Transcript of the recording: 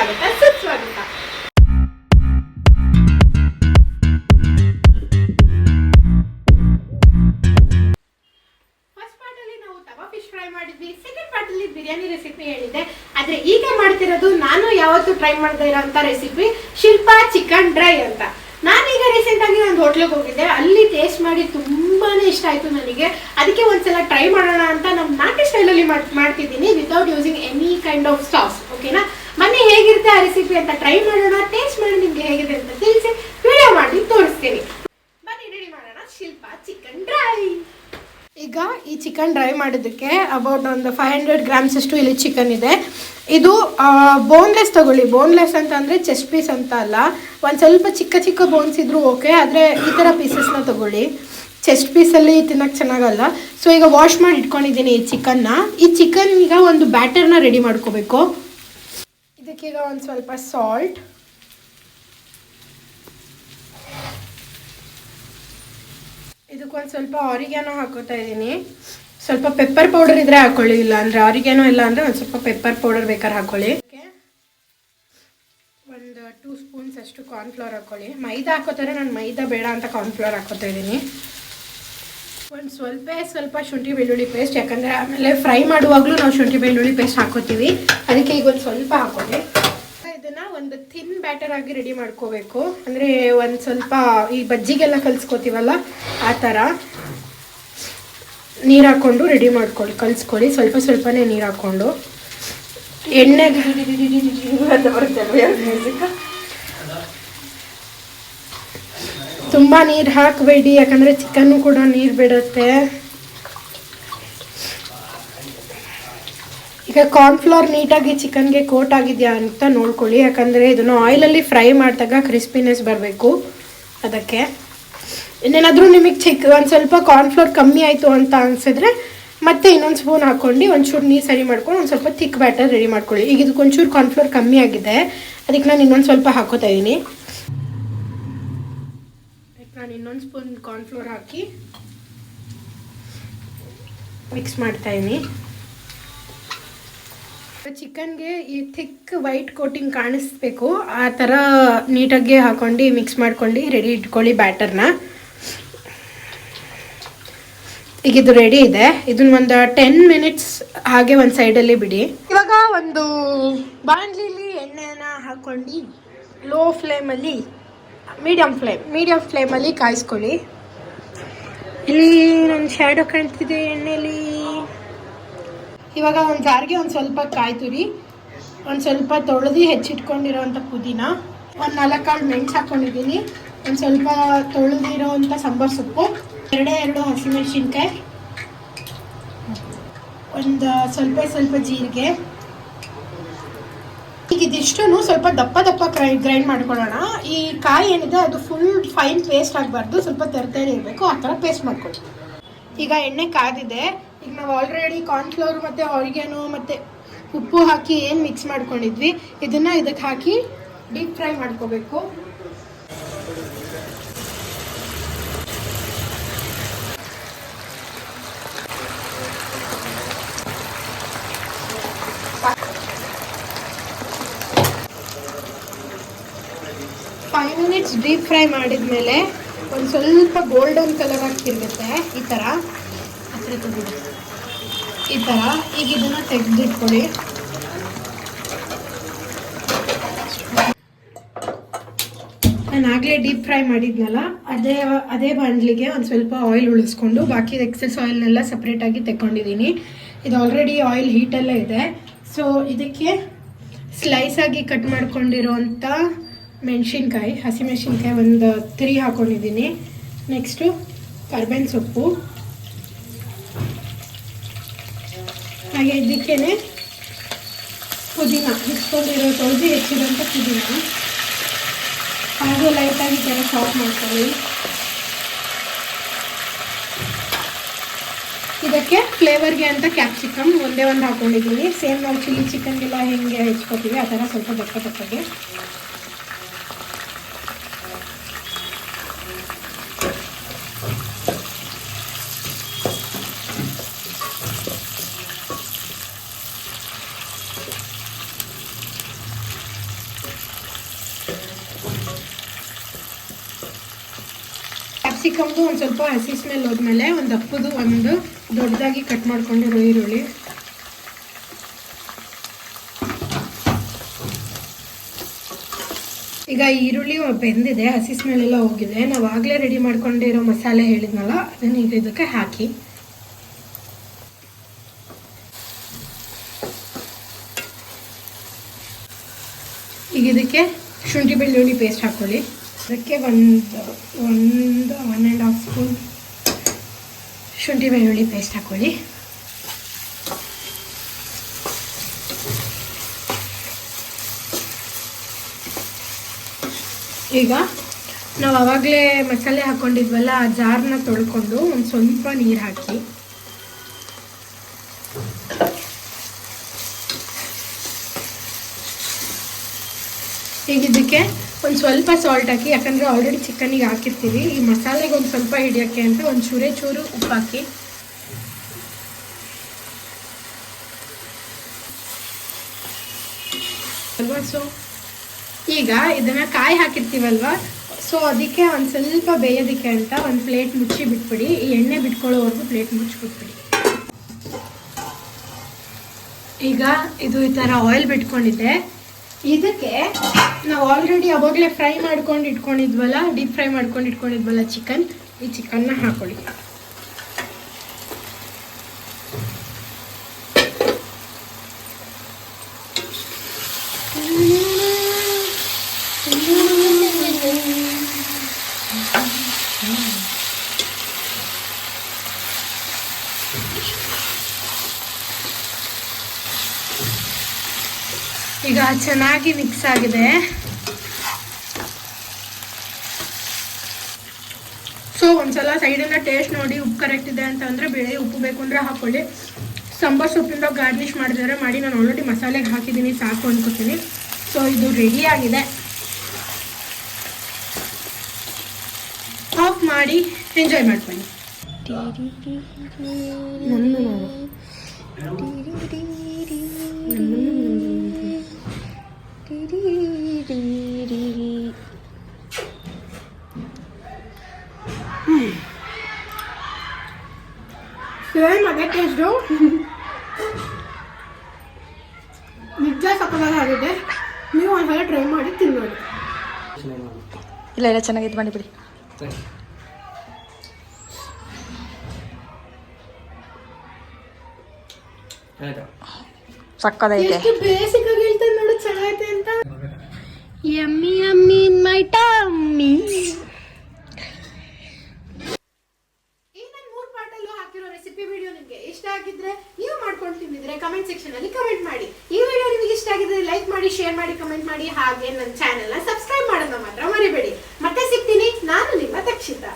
ಸುಸ್ವಾಗತ. First part ಅಲ್ಲಿ ನಾವು ತವಾ ಫಿಶ್ ಫ್ರೈ ಮಾಡಿದ್ವಿ, ಸೆಕೆಂಡ್ ಪಾರ್ಟ್ ಅಲ್ಲಿ ಬಿರಿಯಾನಿ ರೆಸಿಪಿ ಹೇಳಿದ್ದೆ. ಆದ್ರೆ ಈಗ ಮಾಡ್ತಿರೋದು ನಾನು ಯಾವತ್ತೂ ಟ್ರೈ ಮಾಡದೇ ಇರೋಂಥ ರೆಸಿಪಿ, ಶಿಲ್ಪಾ ಚಿಕನ್ ಡ್ರೈ ಅಂತ. ನಾನೀಗ ರೀಸೆಂಟ್ ಆಗಿ ಒಂದು ಹೋಟ್ಲಿಗೆ ಹೋಗಿದ್ದೆ, ಅಲ್ಲಿ ಟೇಸ್ಟ್ ಮಾಡಿ ತುಂಬಾನೇ ಇಷ್ಟ ಆಯ್ತು ನನಗೆ. ಅದಕ್ಕೆ ಒಂದ್ಸಲ ಟ್ರೈ ಮಾಡೋಣ ಅಂತ ನಮ್ಮ ನಾಟಿ ಸ್ಟೈಲಲ್ಲಿ ಮಾಡ್ತಿದ್ದೀನಿ, without using any kind of sauce. ಓಕೆನಾ, ಬನ್ನಿ ಹೇಗಿರುತ್ತೆ ಆ ರೆಸಿಪಿ ಅಂತ ಟ್ರೈ ಮಾಡೋಣ. ಟೇಸ್ಟ್ ಮಾಡಿ ನಿಮ್ಗೆ ಹೇಗಿದೆ ಅಂತ ತಿಳಿಸಿ ವಿಡಿಯೋ ಮಾಡಿ ತೋರಿಸ್ತೀನಿ. ಬನ್ನಿ ರೆಡಿ ಮಾಡೋಣ ಶಿಲ್ಪಾ ಚಿಕನ್ ಡ್ರೈ. ಈಗ ಈ ಚಿಕನ್ ಡ್ರೈ ಮಾಡೋದಕ್ಕೆ ಅಬೌಟ್ ಒಂದು 500 ಗ್ರಾಮ್ಸ್ ಅಷ್ಟು ಇಲ್ಲಿ ಚಿಕನ್ ಇದೆ. ಇದು ಬೋನ್ಲೆಸ್ ತಗೊಳ್ಳಿ. ಬೋನ್ಲೆಸ್ ಅಂತ ಅಂದರೆ ಚೆಸ್ಟ್ ಪೀಸ್ ಅಂತ ಅಲ್ಲ, ಒಂದು ಸ್ವಲ್ಪ ಚಿಕ್ಕ ಚಿಕ್ಕ ಬೋನ್ಸ್ ಇದ್ರೂ ಓಕೆ, ಆದರೆ ಈ ಥರ ಪೀಸಸ್ನ ತಗೊಳ್ಳಿ. ಚೆಸ್ಟ್ ಪೀಸಲ್ಲಿ ತಿನ್ನೋಕ್ಕೆ ಚೆನ್ನಾಗಲ್ಲ. ಸೊ ಈಗ ವಾಶ್ ಮಾಡಿ ಇಟ್ಕೊಂಡಿದ್ದೀನಿ ಈ ಚಿಕನ್ನ. ಈ ಚಿಕನ್ ಈಗ ಒಂದು ಬ್ಯಾಟರ್ನ ರೆಡಿ ಮಾಡ್ಕೋಬೇಕು. ಇದಕ್ಕೀಗ ಒಂದು ಸ್ವಲ್ಪ ಸಾಲ್ಟ್, ಇದಕ್ಕೊಂದು ಸ್ವಲ್ಪ ಆರಿಗ್ಯಾನೋ ಹಾಕೋತಾ ಇದ್ದೀನಿ. ಸ್ವಲ್ಪ ಪೆಪ್ಪರ್ ಪೌಡರ್ ಇದ್ರೆ ಹಾಕೊಳ್ಳಿ, ಇಲ್ಲ ಅಂದರೆ ಆರಿಗ್ಯಾನೋ ಇಲ್ಲ ಅಂದರೆ ಒಂದು ಸ್ವಲ್ಪ ಪೆಪ್ಪರ್ ಪೌಡರ್ ಬೇಕಾದ್ರೆ ಹಾಕೊಳ್ಳಿ. ಒಂದು 2 ಸ್ಪೂನ್ಸ್ ಅಷ್ಟು ಕಾರ್ನ್ಫ್ಲವರ್ ಹಾಕೊಳ್ಳಿ. ಮೈದಾ ಹಾಕೋತಾರೆ, ನಾನು ಮೈದಾ ಬೇಡ ಅಂತ ಕಾರ್ನ್ಫ್ಲವರ್ ಹಾಕೋತಾ ಇದ್ದೀನಿ. ಒಂದು ಸ್ವಲ್ಪ ಶುಂಠಿ ಬೆಳ್ಳುಳ್ಳಿ ಪೇಸ್ಟ್, ಯಾಕಂದರೆ ಆಮೇಲೆ ಫ್ರೈ ಮಾಡುವಾಗಲೂ ನಾವು ಶುಂಠಿ ಬೆಳ್ಳುಳ್ಳಿ ಪೇಸ್ಟ್ ಹಾಕೋತೀವಿ, ಅದಕ್ಕೆ ಈಗ ಒಂದು ಸ್ವಲ್ಪ ಹಾಕೊಳ್ಳಿ. ಇದನ್ನು ಒಂದು ಥಿನ್ ಬ್ಯಾಟರ್ ಆಗಿ ರೆಡಿ ಮಾಡ್ಕೋಬೇಕು. ಅಂದರೆ ಒಂದು ಸ್ವಲ್ಪ ಈ ಬಜ್ಜಿಗೆಲ್ಲ ಕಲಿಸ್ಕೋತೀವಲ್ಲ ಆ ಥರ ನೀರು ಹಾಕ್ಕೊಂಡು ರೆಡಿ ಮಾಡ್ಕೊಳ್ಳಿ, ಕಲಿಸ್ಕೊಳ್ಳಿ. ಸ್ವಲ್ಪನೇ ನೀರು ಹಾಕ್ಕೊಂಡು ಎಣ್ಣೆಗೆ ತುಂಬ ನೀರು ಹಾಕಬೇಡಿ, ಯಾಕಂದರೆ ಚಿಕನ್ನು ಕೂಡ ನೀರು ಬಿಡುತ್ತೆ. ಈಗ ಕಾರ್ನ್ಫ್ಲವರ್ ನೀಟಾಗಿ ಚಿಕನ್ಗೆ ಕೋಟ್ ಆಗಿದೆಯಾ ಅಂತ ನೋಡ್ಕೊಳ್ಳಿ, ಯಾಕಂದರೆ ಇದನ್ನು ಆಯಿಲಲ್ಲಿ ಫ್ರೈ ಮಾಡಿದಾಗ ಕ್ರಿಸ್ಪಿನೆಸ್ ಬರಬೇಕು. ಅದಕ್ಕೆ ಇನ್ನೇನಾದರೂ ನಿಮಗೆ ಒಂದು ಸ್ವಲ್ಪ ಕಾರ್ನ್ಫ್ಲವರ್ ಕಮ್ಮಿ ಆಯಿತು ಅಂತ ಅನಿಸಿದ್ರೆ ಮತ್ತೆ ಇನ್ನೊಂದು ಸ್ಪೂನ್ ಹಾಕ್ಕೊಂಡು ಒಂಚೂರು ನೀರು ಸರಿ ಮಾಡ್ಕೊಂಡು ಒಂದು ಸ್ವಲ್ಪ ಥಿಕ್ ಬ್ಯಾಟರ್ ರೆಡಿ ಮಾಡ್ಕೊಳ್ಳಿ. ಈಗ ಇದಕ್ಕೆ ಒಂಚೂರು ಕಾರ್ನ್ಫ್ಲವರ್ ಕಮ್ಮಿ ಆಗಿದೆ, ಅದಕ್ಕೆ ನಾನು ಇನ್ನೊಂದು ಸ್ವಲ್ಪ ಹಾಕೋತಾ ಇದ್ದೀನಿ. ನಾನು ಇನ್ನೊಂದು ಸ್ಪೂನ್ ಕಾರ್ನ್ಫ್ಲವರ್ ಹಾಕಿ ಮಿಕ್ಸ್ ಮಾಡ್ತಾಯಿದ್ದೀನಿ. ಚಿಕನ್ಗೆ ಈ ಥಿಕ್ ವೈಟ್ ಕೋಟಿಂಗ್ ಕಾಣಿಸ್ಬೇಕು, ಆ ಥರ ನೀಟಾಗಿ ಹಾಕೊಂಡು ಮಿಕ್ಸ್ ಮಾಡ್ಕೊಂಡು ರೆಡಿ ಇಟ್ಕೊಳ್ಳಿ ಬ್ಯಾಟರ್ನ. ಈಗ ಇದು ರೆಡಿ ಇದೆ, ಇದನ್ನ ಒಂದು 10 ಮಿನಿಟ್ಸ್ ಹಾಗೆ ಒಂದು ಸೈಡಲ್ಲಿ ಬಿಡಿ. ಇವಾಗ ಒಂದು ಬಾಣಲಿಲಿ ಎಣ್ಣೆನ ಹಾಕ್ಕೊಂಡು ಲೋ ಫ್ಲೇಮಲ್ಲಿ ಮೀಡಿಯಮ್ ಫ್ಲೇಮಲ್ಲಿ ಕಾಯಿಸ್ಕೊಳ್ಳಿ. ಇಲ್ಲಿ ನನ್ನ ಶ್ಯಾಡೋ ಕಾಣ್ತಿದೆ ಎಣ್ಣೆಲಿ. ಇವಾಗ ಒಂದು ಜಾರಿಗೆ ಒಂದು ಸ್ವಲ್ಪ ಕಾಯಿ ತುರಿ, ಒಂದು ಸ್ವಲ್ಪ ತೊಳೆದು ಹೆಚ್ಚಿಟ್ಕೊಂಡಿರೋವಂಥ ಪುದೀನ, ಒಂದು 4 ಕಾಳು ಮೆಣಸು ಹಾಕ್ಕೊಂಡಿದ್ದೀನಿ, ಒಂದು ಸ್ವಲ್ಪ ತೊಳೆದಿರೋವಂಥ ಸಾಂಬಾರು ಸೊಪ್ಪು, 2 ಹಸಿಮೆಣಸಿನ್ಕಾಯಿ, ಒಂದು ಸ್ವಲ್ಪ ಜೀರಿಗೆ. ಈಗ ಇದಿಷ್ಟು ಸ್ವಲ್ಪ ದಪ್ಪ ಗ್ರೈಂಡ್ ಮಾಡ್ಕೊಳ್ಳೋಣ. ಈ ಕಾಯಿ ಏನಿದೆ ಅದು ಫುಲ್ ಫೈನ್ ಪೇಸ್ಟ್ ಆಗಬಾರ್ದು, ಸ್ವಲ್ಪ ತೆರೆದೇ ಇರಬೇಕು, ಆ ಥರ ಪೇಸ್ಟ್ ಮಾಡ್ಕೊಳ್ಳಿ. ಈಗ ಎಣ್ಣೆ ಕಾದಿದೆ. ಈಗ ನಾವು ಆಲ್ರೆಡಿ ಕಾರ್ನ್ಫ್ಲವರ್ ಮತ್ತು ಆರಿಗ್ಯಾನೋ ಮತ್ತು ಉಪ್ಪು ಹಾಕಿ ಏನು ಮಿಕ್ಸ್ ಮಾಡ್ಕೊಂಡಿದ್ವಿ, ಇದನ್ನು ಇದಕ್ಕೆ ಹಾಕಿ ಡೀಪ್ ಫ್ರೈ ಮಾಡ್ಕೋಬೇಕು. ಫೈವ್ ಮಿನಿಟ್ಸ್ ಡೀಪ್ ಫ್ರೈ ಮಾಡಿದ್ಮೇಲೆ ಒಂದು ಸ್ವಲ್ಪ ಗೋಲ್ಡನ್ ಕಲರ್ ಆಗ್ತಿರುತ್ತೆ, ಈ ಥರ ಈಗ ಇದನ್ನು ತೆಗೆದಿಟ್ಕೊಳ್ಳಿ. ನಾನು ಆಗಲೇ ಡೀಪ್ ಫ್ರೈ ಮಾಡಿದ್ನಲ್ಲ, ಅದೇ ಬಾಣಲಿಗೆ ಒಂದು ಸ್ವಲ್ಪ ಆಯಿಲ್ ಉಳಿಸ್ಕೊಂಡು ಬಾಕಿ ಎಕ್ಸೆಸ್ ಆಯಿಲ್ನೆಲ್ಲ ಸಪ್ರೇಟಾಗಿ ತೆಕ್ಕೊಂಡಿದ್ದೀನಿ. ಇದು ಆಲ್ರೆಡಿ ಆಯಿಲ್ ಹೀಟಲ್ಲೇ ಇದೆ. ಸೊ ಇದಕ್ಕೆ ಸ್ಲೈಸ್ ಆಗಿ ಕಟ್ ಮಾಡ್ಕೊಂಡಿರೋವಂಥ ಮೆಣಸಿನ್ಕಾಯಿ, ಹಸಿಮೆಣಸಿನ್ಕಾಯಿ ಒಂದು 3 ಹಾಕ್ಕೊಂಡಿದ್ದೀನಿ. ನೆಕ್ಸ್ಟು ಕರ್ಬೇವಿನ ಸೊಪ್ಪು, ಹಾಗೆ ಇದಕ್ಕೇನೆ ಪುದೀನ, ತೊಳೆದು ಹೆಚ್ಚಿರೋಂಥ ಪುದೀನ ಹಾಗೆ ಲೈಟಾಗಿ ಥರ ಚಾಪ್ ಮಾಡ್ಕೊಳ್ಳಿ. ಇದಕ್ಕೆ ಫ್ಲೇವರ್ಗೆ ಅಂತ ಕ್ಯಾಪ್ಸಿಕಮ್ ಒಂದೇ ಒಂದು ಹಾಕ್ಕೊಂಡಿದ್ದೀನಿ. ಸೇಮ್ ನಾವು ಚಿಲ್ಲಿ ಚಿಕನ್ಗೆಲ್ಲ ಹೆಂಗೆ ಹೆಚ್ಕೋತೀವಿ ಆ ಥರ ಸ್ವಲ್ಪ ದಪ್ಪಗೆ. ಕ್ಯಾಪ್ಸಿಕಮ್ದು ಒಂದು ಸ್ವಲ್ಪ ಹಸಿ ಸ್ಮೆಲ್ ಹೋದ್ಮೇಲೆ ಒಂದು ದಪ್ಪದು ಒಂದು ದೊಡ್ಡದಾಗಿ ಕಟ್ ಮಾಡ್ಕೊಂಡಿರೋ ಈರುಳ್ಳಿ, ಈಗ ಈರುಳ್ಳಿ ಬೆಂದಿದೆ, ಹಸಿ ಸ್ಮೆಲ್ ಎಲ್ಲ ಹೋಗಿದೆ. ನಾವು ಆಗಲೇ ರೆಡಿ ಮಾಡ್ಕೊಂಡಿರೋ ಮಸಾಲೆ ಹೇಳಿದ್ನಲ್ಲ ಅದನ್ನ ಈಗ ಇದಕ್ಕೆ ಹಾಕಿ ಈಗ ಇದಕ್ಕೆ ಶುಂಠಿ ಬೆಳ್ಳುಳ್ಳಿ ಪೇಸ್ಟ್ ಹಾಕೊಳ್ಳಿ. ಅದಕ್ಕೆ ಒಂದು 1.5 ಸ್ಪೂನ್ ಶುಂಠಿ ಬೆಳ್ಳುಳ್ಳಿ ಪೇಸ್ಟ್ ಹಾಕೊಳ್ಳಿ. ಈಗ ನಾವು ಆವಾಗಲೇ ಮಸಾಲೆ ಹಾಕ್ಕೊಂಡಿದ್ವಲ್ಲ ಆ ಜಾರನ್ನ ತೊಳ್ಕೊಂಡು ಒಂದು ಸ್ವಲ್ಪ ನೀರು ಹಾಕಿ ಈಗ ಇದಕ್ಕೆ ಒಂದು ಸ್ವಲ್ಪ ಸಾಲ್ಟ್ ಹಾಕಿ, ಯಾಕಂದರೆ ಆಲ್ರೆಡಿ ಚಿಕನ್ನಿಗೆ ಹಾಕಿರ್ತೀವಿ. ಈ ಮಸಾಲೆಗೆ ಒಂದು ಸ್ವಲ್ಪ ಹಿಡಿಯೋಕ್ಕೆ ಅಂತ ಒಂದು ಚೂರು ಉಪ್ಪು ಹಾಕಿ ಅಲ್ವಾ. ಸೊ ಈಗ ಇದನ್ನು ಕಾಯಿ ಹಾಕಿರ್ತೀವಲ್ವ, ಸೊ ಅದಕ್ಕೆ ಒಂದು ಸ್ವಲ್ಪ ಬೇಯೋದಕ್ಕೆ ಅಂತ ಒಂದು ಪ್ಲೇಟ್ ಮುಚ್ಚಿ ಬಿಟ್ಬಿಡಿ. ಈ ಎಣ್ಣೆ ಬಿಟ್ಕೊಳ್ಳೋವರೆಗೂ ಪ್ಲೇಟ್ ಮುಚ್ಚಿಬಿಟ್ಬಿಡಿ. ಈಗ ಇದು ಈ ಥರ ಆಯಿಲ್ ಬಿಟ್ಕೊಂಡಿದ್ದೆ. ಇದಕ್ಕೆ ನಾವು ಆಲ್ರೆಡಿ ಅವಾಗಲೇ ಫ್ರೈ ಮಾಡ್ಕೊಂಡು ಇಟ್ಕೊಂಡಿದ್ವಲ್ಲ, ಡೀಪ್ ಫ್ರೈ ಮಾಡ್ಕೊಂಡು ಇಟ್ಕೊಂಡಿದ್ವಲ್ಲ ಚಿಕನ್, ಈ ಚಿಕನ್ನ ಹಾಕೊಳ್ಳಿ. ಈಗ ಚೆನ್ನಾಗಿ ಮಿಕ್ಸ್ ಆಗಿದೆ. ಸೊ ಒಂದ್ಸಲ ಸೈಡೆಲ್ಲ ಟೇಸ್ಟ್ ನೋಡಿ, ಉಪ್ಪು ಕರೆಕ್ಟ್ ಇದೆ ಅಂತಂದರೆ ಬೇಳೆ, ಉಪ್ಪು ಬೇಕು ಅಂದರೆ ಹಾಕ್ಕೊಳ್ಳಿ. ಸಾಂಬಾರ್ ಸೊಪ್ಪಿಂದ ಗಾರ್ನಿಷ್ ಮಾಡಿದರೆ ಮಾಡಿ. ನಾನು ಆಲ್ರೆಡಿ ಮಸಾಲೆಗೆ ಹಾಕಿದ್ದೀನಿ, ಸಾಕು ಅನ್ಕೋತೀನಿ. ಸೊ ಇದು ರೆಡಿ ಆಗಿದೆ. ಆಫ್ ಮಾಡಿ ಎಂಜಾಯ್ ಮಾಡ್ಕೊಳ್ಳಿ. ಸೇಮ್ ಅದೇ ಟೇಸ್ಟು, ನಿಜ ಸಕ್ಕತ್ತಾಗಿದೆ. ನೀವು ಒಂದ್ಸಲ ಟ್ರೈ ಮಾಡಿ ತಿನ್ನೋದು. ಇಲ್ಲ ಚೆನ್ನಾಗಿತ್ತು, ಮಾಡಿಬಿಡಿ. ಸಕ್ಕದೈತೆ. ಬೇಸಿಕ್ ಆಗಿ ಹೇಳ್ತಾರೆ ನೋಡು, ಚೆನ್ನಾಗೈತೆ ಅಂತ. ಯಮ್ಮಿ ಯಮ್ಮಿ ಇನ್ ಮೈ ಟಮ್ಮಿ. ಈ ನನ್ನ 3 ಪಾರ್ಟಲ್ಲೂ ಹಾಕಿರೋ ರೆಸಿಪಿ ವಿಡಿಯೋ ನಿಮಗೆ ಇಷ್ಟ ಆಗಿದ್ರೆ, ನೀವು ಮಾಡ್ಕೊಂಡು ತಿಂದಿದ್ರೆ ಕಮೆಂಟ್ ಸೆಕ್ಷನ್ ಅಲ್ಲಿ ಕಮೆಂಟ್ ಮಾಡಿ. ಈ ವಿಡಿಯೋ ನಿಮಗೆ ಇಷ್ಟ ಆಗಿದ್ರೆ ಲೈಕ್ ಮಾಡಿ, ಶೇರ್ ಮಾಡಿ, ಕಮೆಂಟ್ ಮಾಡಿ. ಹಾಗೆ ನನ್ನ ಚಾನೆಲ್ ನ ಸಬ್ಸ್ಕ್ರೈಬ್ ಮಾಡೋದನ್ನ ಮಾತ್ರ ಮರಿಬೇಡಿ. ಮತ್ತೆ ಸಿಗ್ತೀನಿ, ನಾನು ನಿಮ್ಮ ತಕ್ಷಿತಾ.